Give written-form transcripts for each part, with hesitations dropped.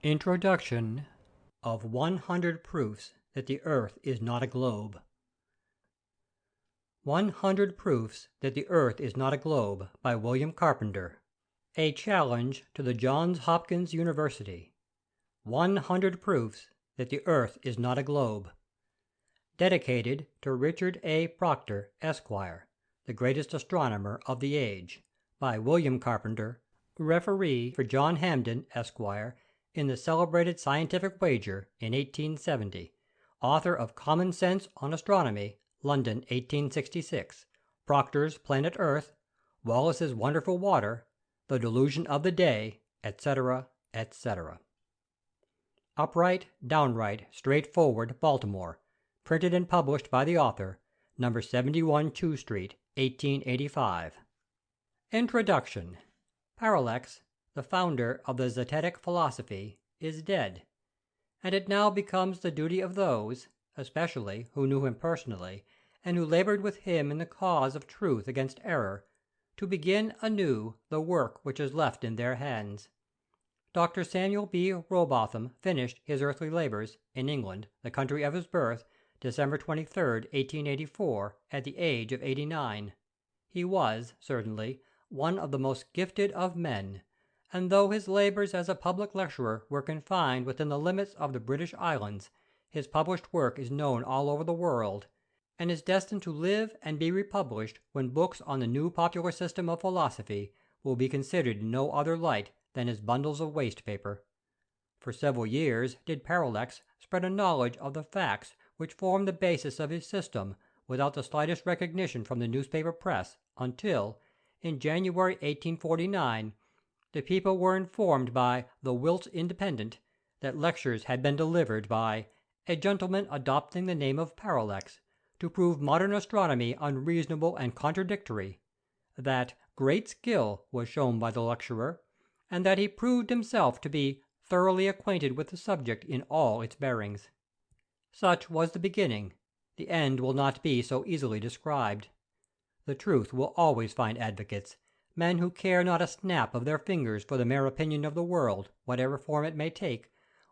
Introduction of 100 Proofs that the Earth is not a Globe. 100 Proofs that the Earth is not a Globe by William Carpenter. A challenge to the Johns Hopkins University. 100 Proofs that the Earth is not a Globe. Dedicated to Richard A. Proctor, Esquire, the greatest astronomer of the age, by William Carpenter, referee for John Hampden, Esquire, in the celebrated Scientific Wager in 1870, author of Common Sense on Astronomy, London, 1866, Proctor's Planet Earth, Wallace's Wonderful Water, The Delusion of the Day, etc., etc. Upright, downright, straightforward, Baltimore, printed and published by the author, No. 71 Chew Street, 1885. Introduction. Parallax, the founder of the Zetetic philosophy, is dead, and it now becomes the duty of those, especially who knew him personally, and who labored with him in the cause of truth against error, to begin anew the work which is left in their hands. Dr. Samuel B. Rowbotham finished his earthly labors in England, the country of his birth, December 23, 1884, at the age of 89. He was, certainly, one of the most gifted of men, and though his labors as a public lecturer were confined within the limits of the British Islands, his published work is known all over the world, and is destined to live and be republished when books on the new popular system of philosophy will be considered in no other light than as bundles of waste paper. For several years did Parallax spread a knowledge of the facts which form the basis of his system without the slightest recognition from the newspaper press, until, in January 1849, the people were informed by the Wilts Independent that lectures had been delivered by a gentleman adopting the name of Parallax to prove modern astronomy unreasonable and contradictory, that great skill was shown by the lecturer, and that he proved himself to be thoroughly acquainted with the subject in all its bearings. Such was the beginning. The end will not be so easily described. The truth will always find advocates, men who care not a snap of their fingers for the mere opinion of the world, whatever form it may take,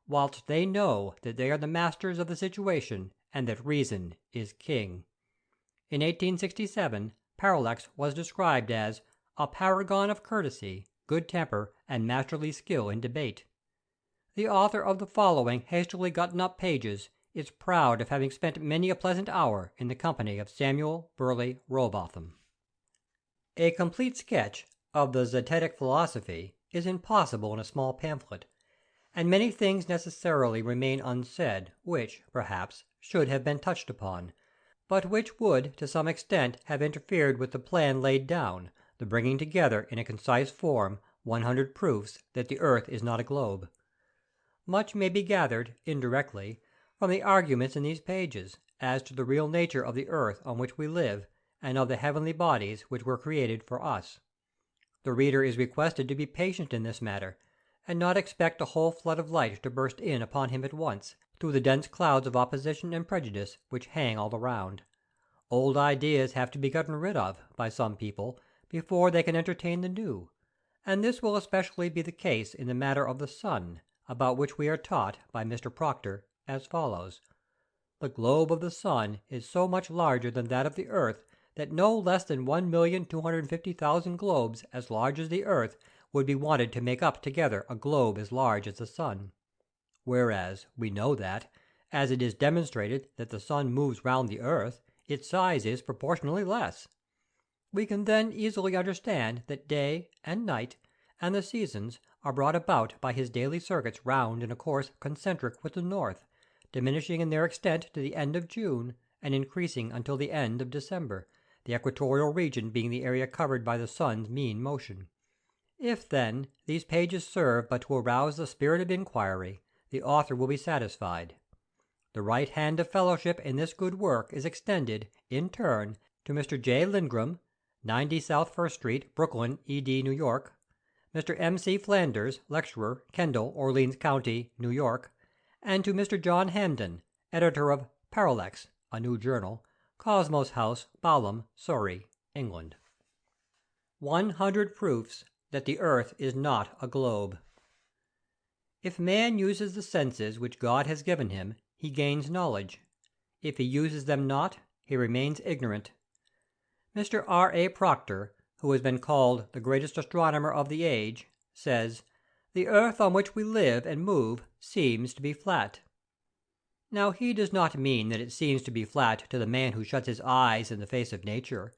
whilst they know that they are the masters of the situation and that reason is king. In 1867, Parallax was described as a paragon of courtesy, good temper, and masterly skill in debate. The author of the following hastily gotten up pages is proud of having spent many a pleasant hour in the company of Samuel Burleigh Rowbotham. A complete sketch of the Zetetic philosophy is impossible in a small pamphlet, and many things necessarily remain unsaid which, perhaps, should have been touched upon, but which would to some extent have interfered with the plan laid down, the bringing together in a concise form 100 proofs that the earth is not a globe. Much may be gathered, indirectly, from the arguments in these pages, as to the real nature of the earth on which we live, and of the heavenly bodies which were created for us. The reader is requested to be patient in this matter, and not expect a whole flood of light to burst in upon him at once, through the dense clouds of opposition and prejudice which hang all around. Old ideas have to be gotten rid of, by some people, before they can entertain the new, and this will especially be the case in the matter of the sun, about which we are taught by Mr. Proctor as follows. The globe of the sun is so much larger than that of the earth that no less than 1,250,000 globes as large as the earth would be wanted to make up together a globe as large as the sun. Whereas we know that, as it is demonstrated that the sun moves round the earth, its size is proportionally less. We can then easily understand that day and night and the seasons are brought about by his daily circuits round in a course concentric with the north, diminishing in their extent to the end of June, and increasing until the end of December, the equatorial region being the area covered by the sun's mean motion. If, then, these pages serve but to arouse the spirit of inquiry, the author will be satisfied. The right hand of fellowship in this good work is extended, in turn, to Mr. J. Lindgren, 90 South First Street, Brooklyn, E.D., New York; Mr. M. C. Flanders, lecturer, Kendall, Orleans County, New York; and to Mr. John Hampden, editor of Parallax, a new journal, Cosmos House, Balham, Surrey, England. 100 Proofs that the Earth is not a Globe. If man uses the senses which God has given him, he gains knowledge. If he uses them not, he remains ignorant. Mr. R.A. Proctor, who has been called the greatest astronomer of the age, says, "The earth on which we live and move seems to be flat." Now he does not mean that it seems to be flat to the man who shuts his eyes in the face of nature,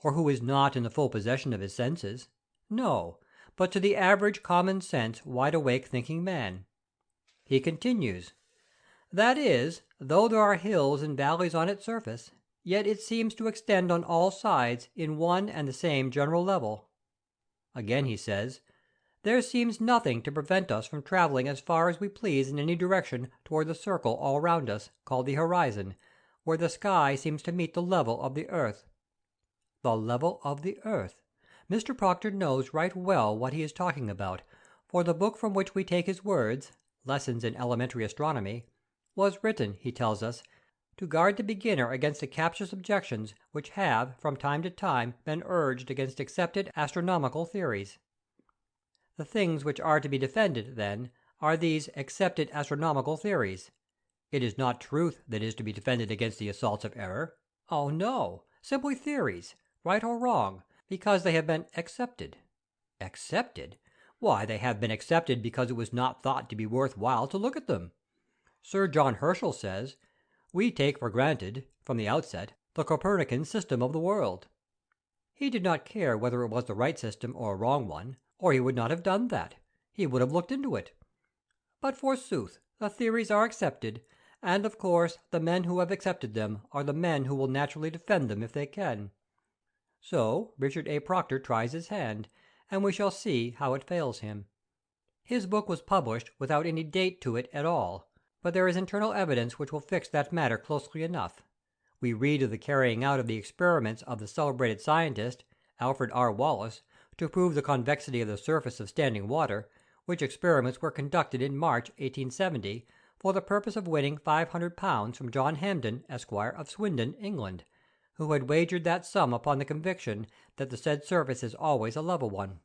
or who is not in the full possession of his senses. No, but to the average common sense, wide-awake thinking man. He continues, "That is, though there are hills and valleys on its surface, yet it seems to extend on all sides in one and the same general level." Again he says, "There seems nothing to prevent us from travelling as far as we please in any direction toward the circle all round us, called the horizon, where the sky seems to meet the level of the earth." The level of the earth! Mr. Proctor knows right well what he is talking about, for the book from which we take his words, Lessons in Elementary Astronomy, was written, he tells us, to guard the beginner against the captious objections which have from time to time been urged against accepted astronomical theories. The things which are to be defended, then, are these accepted astronomical theories. It is not truth that is to be defended against the assaults of error. Oh no, simply theories, right or wrong, because they have been accepted. Accepted? Why, they have been accepted because it was not thought to be worth while to look at them. Sir John Herschel says, "We take for granted, from the outset, the Copernican system of the world." He did not care whether it was the right system or a wrong one, or he would not have done that. He would have looked into it. But forsooth, the theories are accepted, and of course the men who have accepted them are the men who will naturally defend them if they can. So Richard A. Proctor tries his hand, and we shall see how it fails him. His book was published without any date to it at all, but there is internal evidence which will fix that matter closely enough. We read of the carrying out of the experiments of the celebrated scientist, Alfred R. Wallace, to prove the convexity of the surface of standing water, which experiments were conducted in March, 1870, for the purpose of winning £500 from John Hampden, Esquire, of Swindon, England, who had wagered that sum upon the conviction that the said surface is always a level one.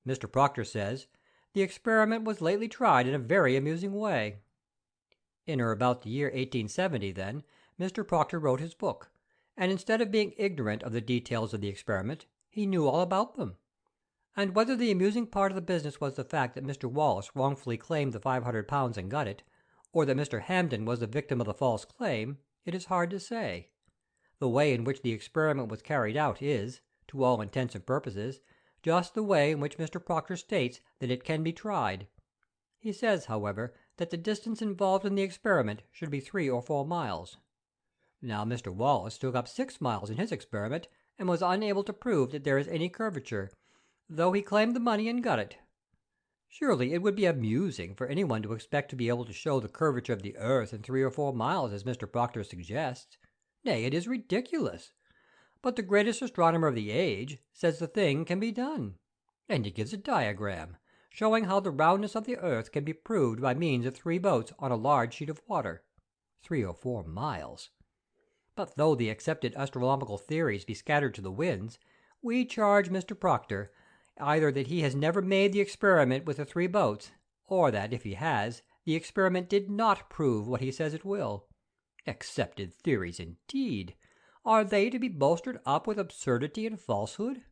Mr. Proctor says, "The experiment was lately tried in a very amusing way." In or about the year 1870, then, Mr. Proctor wrote his book, and instead of being ignorant of the details of the experiment, he knew all about them. And whether the amusing part of the business was the fact that Mr. Wallace wrongfully claimed the £500 and got it, or that Mr. Hampden was the victim of the false claim, it is hard to say. The way in which the experiment was carried out is, to all intents and purposes, just the way in which Mr. Proctor states that it can be tried. He says, however, that the distance involved in the experiment should be 3 or 4 miles. Now Mr. Wallace took up 6 miles in his experiment, and was unable to prove that there is any curvature, though he claimed the money and got it. Surely it would be amusing for anyone to expect to be able to show the curvature of the earth in 3 or 4 miles, as Mr. Proctor suggests. Nay, it is ridiculous. But the greatest astronomer of the age says the thing can be done, and he gives a diagram, showing how the roundness of the earth can be proved by means of 3 boats on a large sheet of water. 3 or 4 miles. But though the accepted astronomical theories be scattered to the winds, we charge Mr. Proctor either that he has never made the experiment with the 3 boats, or that, if he has, the experiment did not prove what he says it will. Accepted theories, indeed! Are they to be bolstered up with absurdity and falsehood?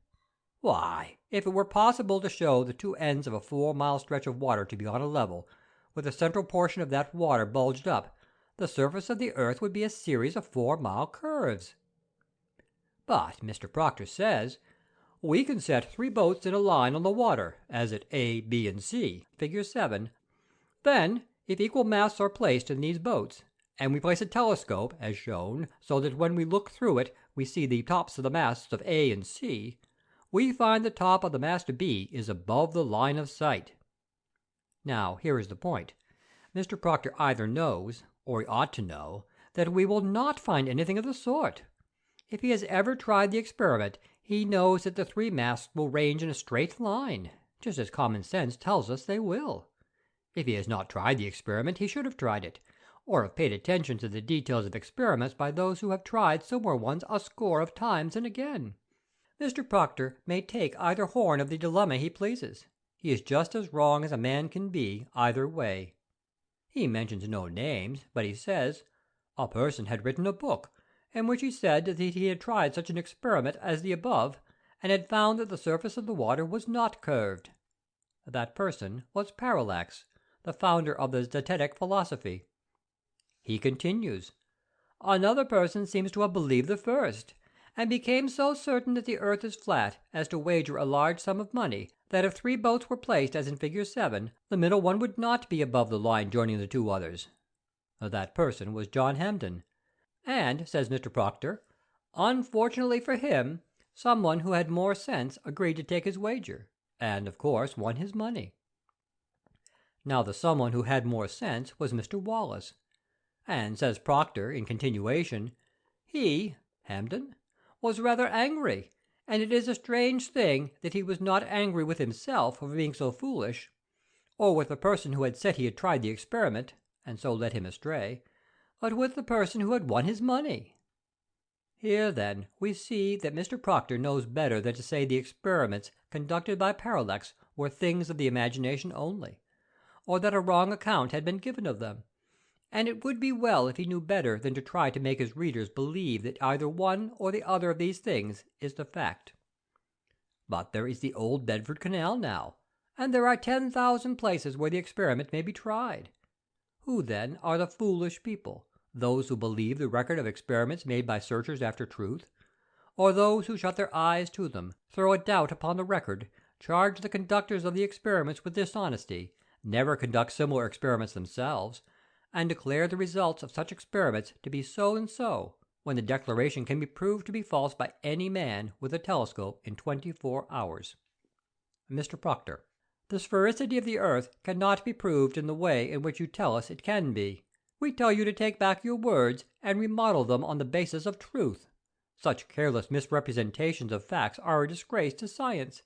Why, if it were possible to show the 2 ends of a 4-mile stretch of water to be on a level, with the central portion of that water bulged up, the surface of the earth would be a series of 4-mile curves. But Mr. Proctor says, "We can set 3 boats in a line on the water, as at A, B, and C, figure 7. Then, if equal masts are placed in these boats, and we place a telescope, as shown, so that when we look through it we see the tops of the masts of A and C, we find the top of the mast B is above the line of sight." Now, here is the point. Mr. Proctor either knows, or he ought to know, that we will not find anything of the sort. If he has ever tried the experiment, he knows that the 3 masts will range in a straight line, just as common sense tells us they will. If he has not tried the experiment, he should have tried it, or have paid attention to the details of experiments by those who have tried similar ones a score of times and again. Mr. Proctor may take either horn of the dilemma he pleases. he is just as wrong as a man can be either way. He mentions no names, but he says, a person had written a book, in which he said that he had tried such an experiment as the above, and had found that the surface of the water was not curved. That person was Parallax, the founder of the Zetetic philosophy. He continues, another person seems to have believed the first, and became so certain that the earth is flat as to wager a large sum of money that if 3 boats were placed as in figure 7, the middle one would not be above the line joining the 2 others. That person was John Hampden, and, says Mr. Proctor, unfortunately for him, someone who had more sense agreed to take his wager, and of course won his money. Now the someone who had more sense was Mr. Wallace, and, says Proctor in continuation, he, Hampden, was rather angry, and it is a strange thing that he was not angry with himself for being so foolish, or with the person who had said he had tried the experiment, and so led him astray, but with the person who had won his money. Here, then, we see that Mr. Proctor knows better than to say the experiments conducted by Parallax were things of the imagination only, or that a wrong account had been given of them, and it would be well if he knew better than to try to make his readers believe that either one or the other of these things is the fact. But there is the old Bedford Canal now, and there are 10,000 places where the experiment may be tried. Who, then, are the foolish people? Those who believe the record of experiments made by searchers after truth, or those who shut their eyes to them, throw a doubt upon the record, charge the conductors of the experiments with dishonesty, never conduct similar experiments themselves, and declare the results of such experiments to be so and so, when the declaration can be proved to be false by any man with a telescope in 24 hours. Mr. Proctor: the sphericity of the earth cannot be proved in the way in which you tell us it can be. We tell you to take back your words and remodel them on the basis of truth. Such careless misrepresentations of facts are a disgrace to science.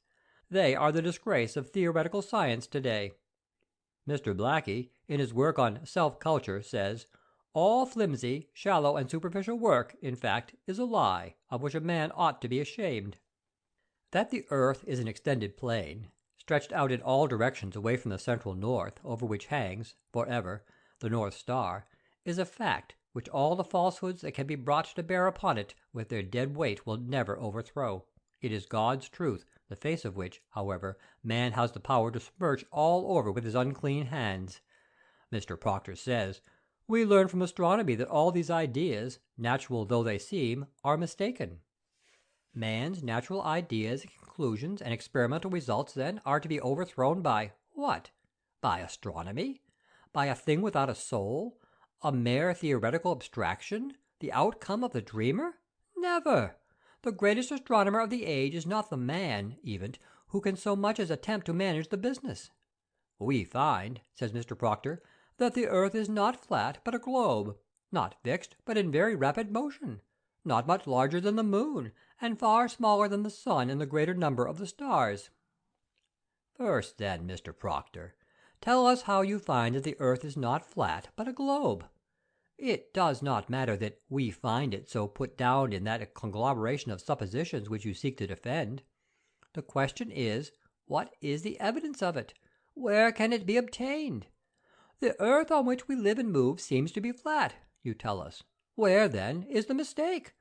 They are the disgrace of theoretical science today. Mr. Blackie, in his work on self-culture, says, all flimsy, shallow, and superficial work, in fact, is a lie, of which a man ought to be ashamed. That the earth is an extended plain, stretched out in all directions away from the central north, over which hangs, for ever, the North Star, is a fact which all the falsehoods that can be brought to bear upon it with their dead weight will never overthrow. It is God's truth, the face of which, however, man has the power to smirch all over with his unclean hands. Mr. Proctor says, we learn from astronomy that all these ideas, natural though they seem, are mistaken. Man's natural ideas, conclusions, and experimental results, then, are to be overthrown by what? By astronomy? By a thing without a soul? A mere theoretical abstraction? The outcome of the dreamer? Never! The greatest astronomer of the age is not the man, even, who can so much as attempt to manage the business. We find, says Mr. Proctor, that the earth is not flat, but a globe, not fixed, but in very rapid motion, not much larger than the moon, and far smaller than the sun and the greater number of the stars. First, then, Mr. Proctor, tell us how you find that the earth is not flat, but a globe. It does not matter that we find it so put down in that conglomeration of suppositions which you seek to defend. The question is, what is the evidence of it? Where can it be obtained? The earth on which we live and move seems to be flat, you tell us. Where, then, is the mistake?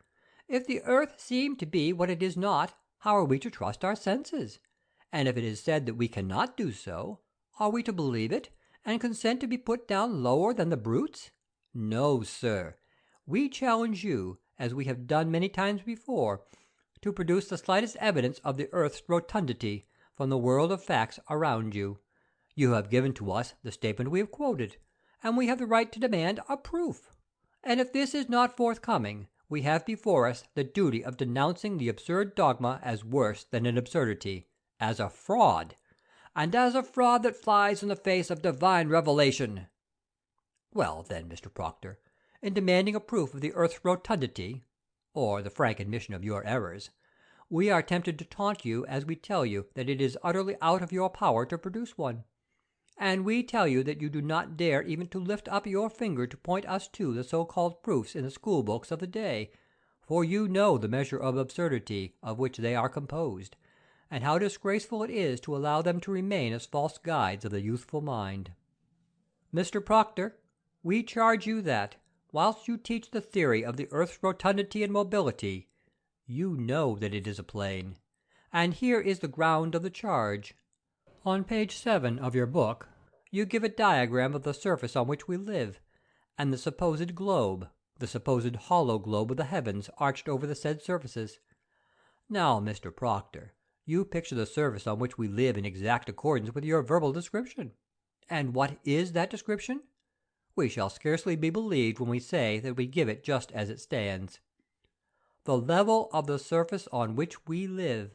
If the earth seem to be what it is not, how are we to trust our senses? And if it is said that we cannot do so, are we to believe it, and consent to be put down lower than the brutes? No, sir. We challenge you, as we have done many times before, to produce the slightest evidence of the earth's rotundity from the world of facts around you. You have given to us the statement we have quoted, and we have the right to demand a proof. And if this is not forthcoming, we have before us the duty of denouncing the absurd dogma as worse than an absurdity, as a fraud, and as a fraud that flies in the face of divine revelation. Well, then, Mr. Proctor, in demanding a proof of the earth's rotundity, or the frank admission of your errors, we are tempted to taunt you as we tell you that it is utterly out of your power to produce one. And we tell you that you do not dare even to lift up your finger to point us to the so-called proofs in the school books of the day, for you know the measure of absurdity of which they are composed, and how disgraceful it is to allow them to remain as false guides of the youthful mind. Mr. Proctor, we charge you that, whilst you teach the theory of the earth's rotundity and mobility, you know that it is a plane, and here is the ground of the charge. On page 7 of your book, you give a diagram of the surface on which we live, and the supposed globe, the supposed hollow globe of the heavens arched over the said surfaces. Now, Mr. Proctor, you picture the surface on which we live in exact accordance with your verbal description. And what is that description? We shall scarcely be believed when we say that we give it just as it stands. The level of the surface on which we live.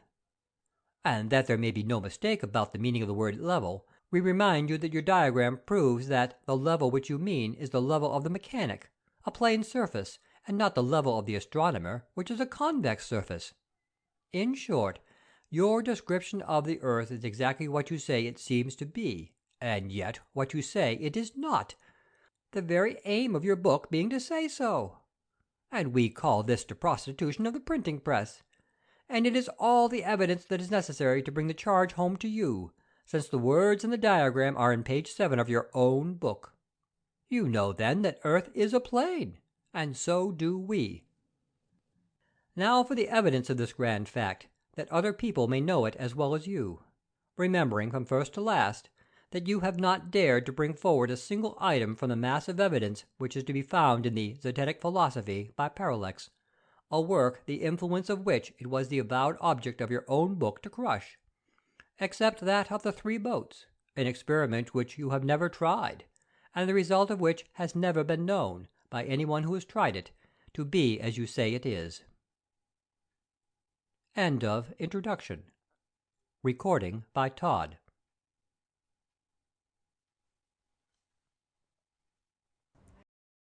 And that there may be no mistake about the meaning of the word level, we remind you that your diagram proves that the level which you mean is the level of the mechanic, a plane surface, and not the level of the astronomer, which is a convex surface. In short, your description of the earth is exactly what you say it seems to be, and yet what you say it is not, the very aim of your book being to say so. And we call this the prostitution of the printing press, and it is all the evidence that is necessary to bring the charge home to you, since the words in the diagram are in page 7 of your own book. You know then that earth is a plane, and so do we. Now for the evidence of this grand fact, that other people may know it as well as you, remembering from first to last that you have not dared to bring forward a single item from the mass of evidence which is to be found in the Zetetic Philosophy by Parallax, a work the influence of which it was the avowed object of your own book to crush, except that of the 3 boats, an experiment which you have never tried, and the result of which has never been known, by any one who has tried it, to be as you say it is. End of Introduction. Recording by Todd.